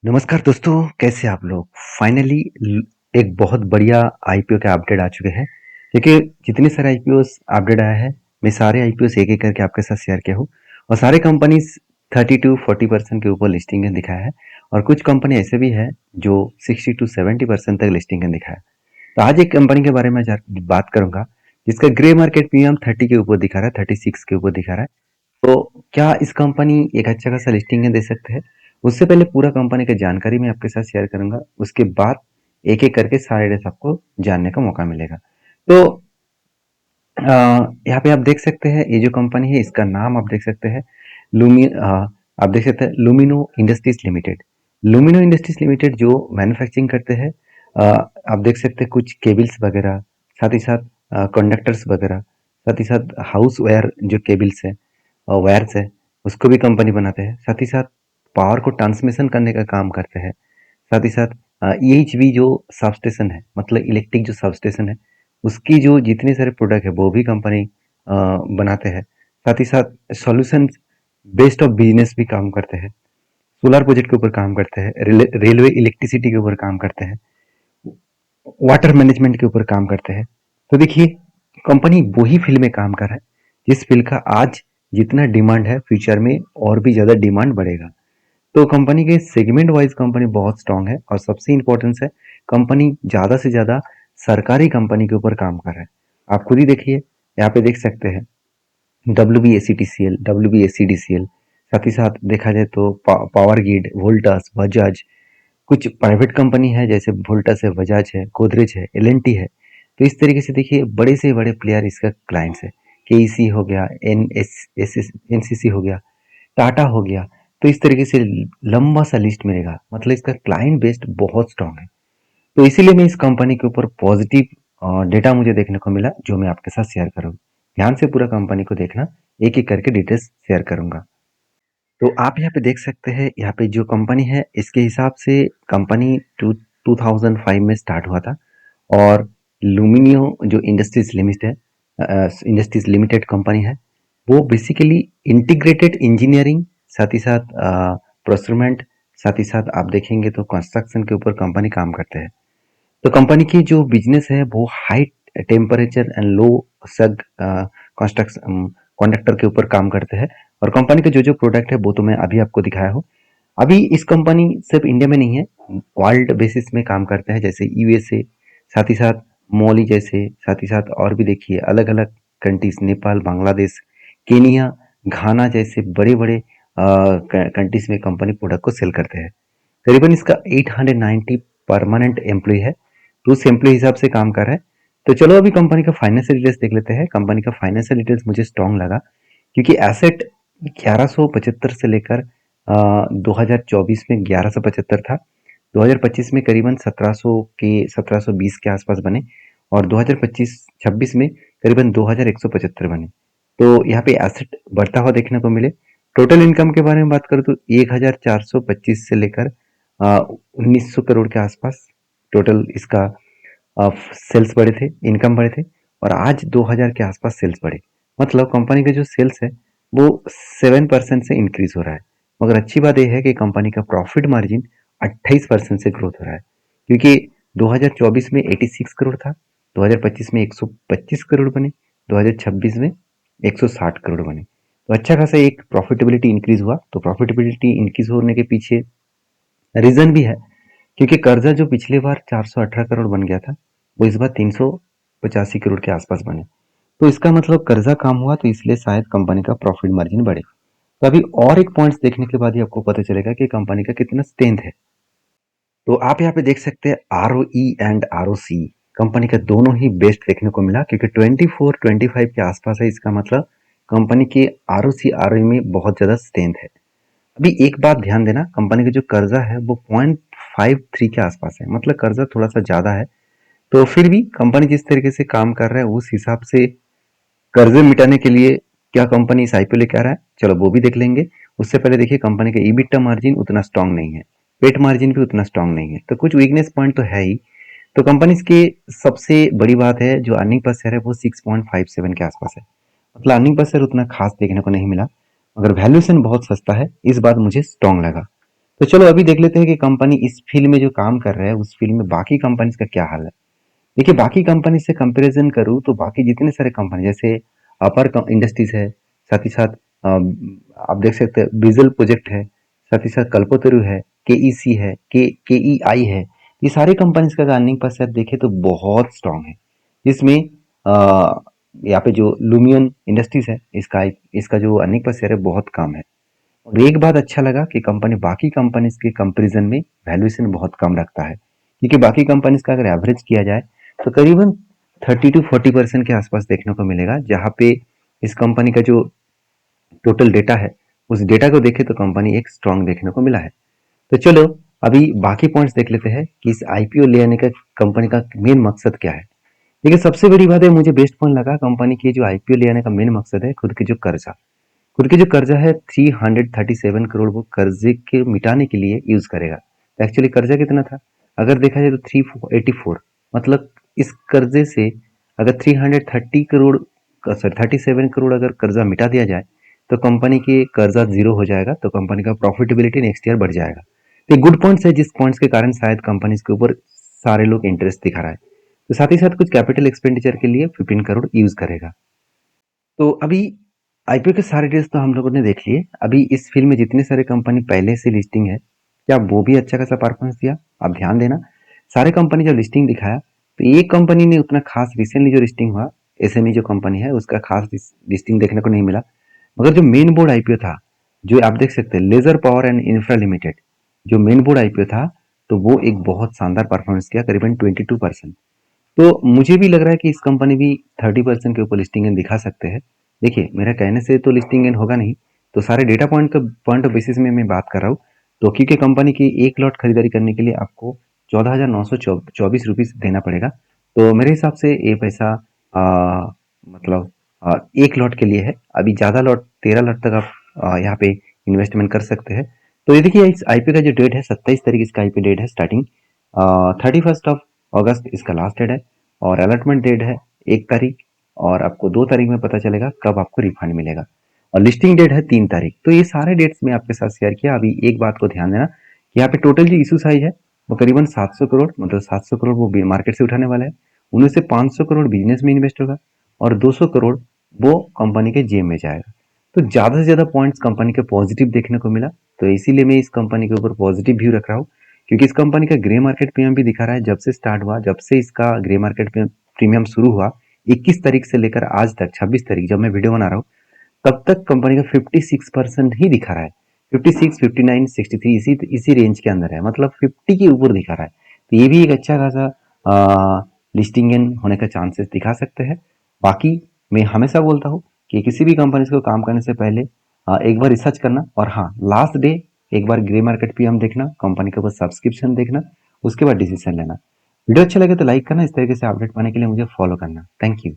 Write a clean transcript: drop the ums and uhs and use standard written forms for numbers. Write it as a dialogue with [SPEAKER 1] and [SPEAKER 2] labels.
[SPEAKER 1] नमस्कार दोस्तों, कैसे आप लोग? फाइनली एक बहुत बढ़िया आईपीओ का अपडेट आ चुके हैं। देखिए, जितने सारे आईपीओस अपडेट आया है, मैं सारे आईपीओस एक-एक करके आपके साथ शेयर किया हूँ और सारे कंपनीज 30 टू 40% के ऊपर लिस्टिंग दिखाया है और कुछ कंपनी ऐसे भी है जो 60 टू 70% तक लिस्टिंग दिखाया है। तो आज एक कंपनी के बारे में बात करूंगा जिसका ग्रे मार्केट प्रीमियम 30 के ऊपर दिखा रहा है, 36 के ऊपर दिखा रहा है। तो क्या इस कंपनी एक अच्छा खासा लिस्टिंग दे सकते हैं? उससे पहले पूरा कंपनी का जानकारी मैं आपके साथ शेयर करूंगा। उसके बाद एक एक करके सारे डेट्स आपको जानने का मौका मिलेगा। तो यहाँ पे आप देख सकते हैं, ये जो कंपनी है इसका नाम आप देख सकते हैं आप देख सकते हैं लुमिनो इंडस्ट्रीज लिमिटेड। लुमिनो इंडस्ट्रीज लिमिटेड जो मैन्युफैक्चरिंग करते हैं, आप देख सकते हैं कुछ केबल्स वगैरह, साथ ही साथ कंडक्टर्स वगैरह, साथ ही साथ हाउस वायर जो केबल्स है, वायर्स है, उसको भी कंपनी बनाते हैं। साथ ही साथ पावर को ट्रांसमिशन करने का काम करते हैं। साथ ही साथ ईएचवी जो सबस्टेशन है, मतलब इलेक्ट्रिक जो सबस्टेशन है, उसकी जो जितने सारे प्रोडक्ट है वो भी कंपनी बनाते हैं। साथ ही साथ सॉल्यूशन बेस्ड ऑफ बिजनेस भी काम करते हैं। सोलर प्रोजेक्ट के ऊपर काम करते हैं, रेलवे इलेक्ट्रिसिटी के ऊपर काम करते हैं, वाटर मैनेजमेंट के ऊपर काम करते हैं। तो देखिए, कंपनी वही फील्ड में काम कर रहा है जिस फील्ड का आज जितना डिमांड है, फ्यूचर में और भी ज्यादा डिमांड बढ़ेगा। तो कंपनी के सेगमेंट वाइज कंपनी बहुत स्ट्रांग है और सबसे इंपॉर्टेंस है, कंपनी ज्यादा से ज्यादा सरकारी कंपनी के ऊपर काम कर रहा है। आप खुद ही देखिए, यहाँ पे देख सकते हैं WBSCTCL, WBSCDCL, साथ ही साथ देखा जाए तो पावर ग्रिड, वोल्टास, बजाज, कुछ प्राइवेट कंपनी है जैसे वोल्टास है, बजाज है, गोदरेज है, एल है। तो इस तरीके से देखिए, बड़े से बड़े प्लेयर इसका क्लाइंट्स है। के हो गया, एनसीसी हो गया, टाटा हो गया। तो इस तरीके से लंबा सा लिस्ट मिलेगा, मतलब इसका क्लाइंट बेस बहुत स्ट्रांग है। तो इसीलिए मैं इस कंपनी के ऊपर पॉजिटिव डेटा मुझे देखने को मिला, जो मैं आपके साथ शेयर करूँ। ध्यान से पूरा कंपनी को देखना, एक एक करके डिटेल्स शेयर करूंगा। तो आप यहाँ पे देख सकते हैं, यहाँ पे जो कंपनी है इसके हिसाब से कंपनी 2005 में स्टार्ट हुआ था और लुमिनियो जो इंडस्ट्रीज लिमिटेड कंपनी है, वो बेसिकली इंटीग्रेटेड इंजीनियरिंग, साथ ही साथ प्रोक्योरमेंट, साथ ही साथ आप देखेंगे तो कंस्ट्रक्शन के ऊपर कंपनी काम करते हैं। तो कंपनी की जो बिजनेस है वो हाई टेम्परेचर एंड लो सग कंस्ट्रक्शन कंडक्टर के ऊपर काम करते हैं। और कंपनी के जो जो प्रोडक्ट है वो तो मैं अभी आपको दिखाया हूँ। अभी इस कंपनी सिर्फ इंडिया में नहीं है, वर्ल्ड बेसिस में काम करते हैं, जैसे यूएसए, साथ ही साथ मॉली जैसे, साथ ही साथ और भी देखिए अलग अलग कंट्रीज, नेपाल, बांग्लादेश, केनिया, घाना जैसे बड़े बड़े कंट्रीज में कंपनी प्रोडक्ट को सेल करते हैं। करीबन इसका 890 परमानेंट एम्प्लॉय है, तो उस एम्प्लॉय हिसाब से काम कर रहा है। तो चलो अभी कंपनी का फाइनेंशियल डिटेल्स देख लेते हैं। कंपनी का फाइनेंशियल डिटेल्स मुझे स्ट्रांग लगा क्योंकि एसेट 1175 से लेकर 2024 में 1175 था, 2025 में करीबन 1720 के आसपास बने और 2025-26 में करीबन 2175 बने। तो यहाँ पे एसेट बढ़ता हुआ देखने को मिले। टोटल इनकम के बारे में बात करूँ तो 1425 से लेकर 1900 करोड़ के आसपास टोटल इसका सेल्स बढ़े थे, इनकम बढ़े थे और आज 2000 के आसपास सेल्स बढ़े। मतलब कंपनी का जो सेल्स है वो 7% से इंक्रीज हो रहा है। मगर अच्छी बात यह है कि कंपनी का प्रॉफिट मार्जिन 28% से ग्रोथ हो रहा है, क्योंकि 2024 में 86 करोड़ था, 2025 में 125 करोड़ बने, 2026 में 160 करोड़ बने। तो अच्छा खासा एक प्रॉफिटेबिलिटी इंक्रीज हुआ। तो प्रॉफिटेबिलिटी इंक्रीज होने के पीछे रीजन भी है, क्योंकि कर्जा जो पिछले बार 418 करोड़ बन गया था, वो इस बार 385 करोड़ के आसपास बने। तो इसका मतलब कर्जा कम हुआ, तो इसलिए शायद कंपनी का प्रॉफिट मार्जिन बढ़े। तो अभी और एक पॉइंट्स देखने के बाद ही आपको पता चलेगा कि कंपनी का कितना स्ट्रेंथ है। तो आप यहाँ पे देख सकते हैं ROE एंड ROC, कंपनी का दोनों ही बेस्ट देखने को मिला, क्योंकि 24-25 के आसपास है। इसका मतलब कंपनी के ROC ROE में बहुत ज्यादा स्ट्रेंथ है। अभी एक बात ध्यान देना, कंपनी का जो कर्जा है वो 0.53 के आसपास है, मतलब कर्जा थोड़ा सा ज्यादा है। तो फिर भी कंपनी जिस तरीके से काम कर रहा है उस हिसाब से कर्जे मिटाने के लिए क्या कंपनी इस आईपीओ लेके आ रहा है, चलो वो भी देख लेंगे। उससे पहले देखिए, कंपनी का ईबिटा मार्जिन उतना स्ट्रांग नहीं है, पेट मार्जिन भी उतना स्ट्रांग नहीं है, तो कुछ वीकनेस पॉइंट तो है ही। तो कंपनी की सबसे बड़ी बात है जो अर्निंग पर शेयर है वो 6.57 के आसपास है, मतलब अर्निंग पर शेयर उतना खास देखने को नहीं मिला, मगर वैल्यूएशन बहुत सस्ता है, इस बात मुझे स्ट्रांग लगा। तो चलो अभी देख लेते हैं कि कंपनी इस फील्ड में जो काम कर रहा है उस फील्ड में बाकी कंपनीज का क्या हाल है। देखिए बाकी कंपनी से कंपैरिजन करूँ तो बाकी जितने सारे कंपनी जैसे अपर इंडस्ट्रीज है, साथ ही साथ आप देख सकते हैं बिजल प्रोजेक्ट है, साथ ही साथ कल्पतरु है, केईसी है, केईआई है। ये सारे कंपनीज का अर्निंग पर शेयर देखें तो बहुत स्ट्रांग है। इसमें यहाँ पे जो लुमियन इंडस्ट्रीज है इसका इसका जो अर्निंग पर शेयर है बहुत कम है। और एक बात अच्छा लगा कि कंपनी बाकी कंपनीज के कंपैरिजन में वैल्यूएशन बहुत कम रखता है, क्योंकि बाकी कंपनीज का अगर एवरेज किया जाए तो करीबन 30 to 40% के आसपास देखने को मिलेगा, जहाँ पे इस कंपनी का जो टोटल डेटा है उस डेटा को देखें तो कंपनी एक स्ट्रांग देखने को मिला है। तो चलो अभी बाकी पॉइंट्स देख लेते हैं कि इस आईपीओ ले आने का कंपनी का मेन मकसद क्या है। देखिए सबसे बड़ी बात है, मुझे बेस्ट पॉइंट लगा कंपनी की जो आईपीओ ले आने का मेन मकसद है खुद की जो कर्जा, खुद की जो कर्जा है 337 करोड़, वो कर्जे के मिटाने के लिए यूज करेगा। तो एक्चुअली कर्जा कितना था, अगर देखा जाए तो 384, मतलब इस कर्जे से अगर 330 करोड़, सॉरी 37 करोड़ अगर कर्जा मिटा दिया जाए तो कंपनी की कर्जा जीरो हो जाएगा, तो कंपनी का प्रॉफिटेबिलिटी नेक्स्ट ईयर बढ़ जाएगा। तो गुड पॉइंट्स है जिस पॉइंट्स के कारण शायद कंपनी के ऊपर सारे लोग इंटरेस्ट दिखा रहा है। तो साथ ही साथ कुछ कैपिटल एक्सपेंडिचर के लिए 15 करोड़ यूज करेगा। तो अभी आईपीओ के सारे डिटेल्स तो हम लोगों ने देख लिए। अभी इस फील्ड में जितने सारे कंपनी पहले से लिस्टिंग है, क्या वो भी अच्छा खासा परफॉर्मेंस दिया? आप ध्यान देना, सारे कंपनी जब लिस्टिंग दिखाया तो एक कंपनी ने उतना खास रिसेंटली जो लिस्टिंग हुआ, एसएमई जो कंपनी है उसका खास लिस्टिंग देखने को नहीं मिला। मगर जो मेन बोर्ड आईपीओ था, जो आप देख सकते हैं laser power and infra limited, जो मेन बोर्ड आईपीओ था, तो वो एक बहुत शानदार परफॉर्मेंस किया, करीबन 22%। तो मुझे भी लग रहा है कि इस कंपनी भी 30% के ऊपर लिस्टिंग गेन दिखा सकते हैं। देखिए मेरा कहने से तो लिस्टिंग गेन होगा नहीं, तो सारे डेटा पॉइंट ऑफ बेसिस में मैं बात कर रहा हूँ। तो क्योंकि कंपनी की एक लॉट खरीदारी करने के लिए आपको 14,924 रुपीज देना पड़ेगा। तो मेरे हिसाब से ये पैसा मतलब एक लॉट के लिए है। अभी ज़्यादा लॉट 13 लॉट तक आप यहाँ पे इन्वेस्टमेंट कर सकते हैं। तो ये देखिए इस आईपी का जो डेट है 27 तारीख इसका आईपी डेट है स्टार्टिंग, 31 अगस्त इसका लास्ट डेट है, और अलॉटमेंट डेट है 1 तारीख, और आपको 2 तारीख में पता चलेगा कब आपको रिफंड मिलेगा, और लिस्टिंग डेट है 3 तारीख। तो ये सारे डेट्स मैं आपके साथ शेयर किया। अभी एक बात को ध्यान देना कि यहाँ पे टोटल जो इशू साइज है वो करीबन 700 करोड़, मतलब 700 करोड़ वो मार्केट से उठाने वाला है। उनमें से 500 करोड़ बिजनेस में इन्वेस्ट होगा और 200 करोड़ वो कंपनी के जेब में जाएगा। तो ज़्यादा से ज़्यादा पॉइंट्स कंपनी के पॉजिटिव देखने को मिला, तो इसीलिए मैं इस कंपनी के ऊपर पॉजिटिव व्यू रख रहा हूँ। क्योंकि इस कंपनी का ग्रे मार्केट प्रीमियम भी दिखा रहा है, जब से स्टार्ट हुआ, जब से इसका ग्रे मार्केट प्रीमियम शुरू हुआ 21 तारीख से लेकर आज तक 26 तारीख जब मैं वीडियो बना रहा हूँ, तब तक कंपनी का 56% ही दिखा रहा है। 56, 59, 63 इसी रेंज के अंदर है, मतलब 50 के ऊपर दिखा रहा है। तो ये भी एक अच्छा खासा लिस्टिंग इन होने का चांसेस दिखा सकते हैं। बाकी मैं हमेशा बोलता हूँ कि किसी भी कंपनी को काम करने से पहले एक बार रिसर्च करना, और हाँ लास्ट डे एक बार ग्रे मार्केट पे हम देखना, कंपनी के ऊपर सब्सक्रिप्शन देखना, उसके बाद डिसीजन लेना। वीडियो अच्छा लगे तो लाइक करना, इस तरीके से अपडेट पाने के लिए मुझे फॉलो करना। Thank you.